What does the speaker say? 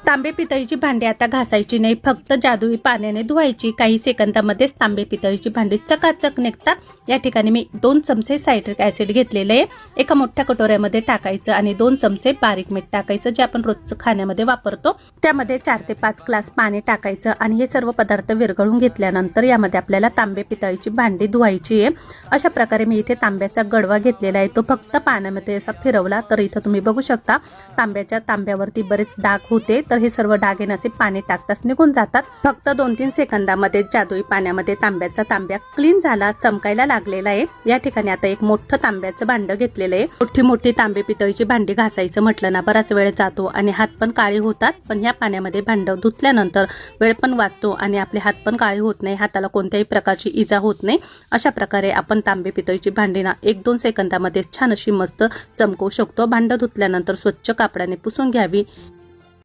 तांबे पितळीची भांडी आता घासायची नाही, फक्त जादुई पाण्याने धुवायची। काही सेकंदामध्येच तांबे पितळीची भांडी चकाचक निघतात। या ठिकाणी मी 2 चमचे सायट्रिक ऍसिड घेतलेले आहे, एका मोठ्या कटोऱ्यामध्ये टाकायचं आणि 2 चमचे बारीक मीठ टाकायचं, जे आपण रोजचं खाण्यामध्ये वापरतो। त्यामध्ये 4 ते 5 ग्लास पाणी टाकायचं आणि हे सर्व पदार्थ विरघळून घेतल्यानंतर यामध्ये आपल्याला तांबे पितळीची भांडी धुवायची आहे। अशा प्रकारे मी इथे तांब्याचा गडवा घेतलेला आहे, तो फक्त पाण्यामध्ये असा फिरवला तर इथं तुम्ही बघू शकता तांब्यावरती बरेच डाग होते, तर हे सर्व डाग असे पाणी टाकताच निघून जातात। फक्त 2-3 सेकंदामध्ये जादुई पाण्यामध्ये तांब्या क्लीन झाला, चमकायला लागलेला आहे। या ठिकाणी आता एक मोठं तांब्याचं भांड घेतलेलं आहे। मोठी तांबे पितळीची भांडी घासायचं म्हटलं ना बराच वेळ जातो आणि हात पण काळे होतात, पण या पाण्यामध्ये भांड धुतल्यानंतर वेळ पण वाचतो आणि आपले हात पण काळे होत नाही, हाताला कोणत्याही प्रकारची इजा होत नाही। अशा प्रकारे आपण तांबे पितळीची भांडी ना 1-2 सेकंदामध्ये छान अशी मस्त चमकवू शकतो। भांड धुतल्यानंतर स्वच्छ कापडाने पुसून घ्यावी।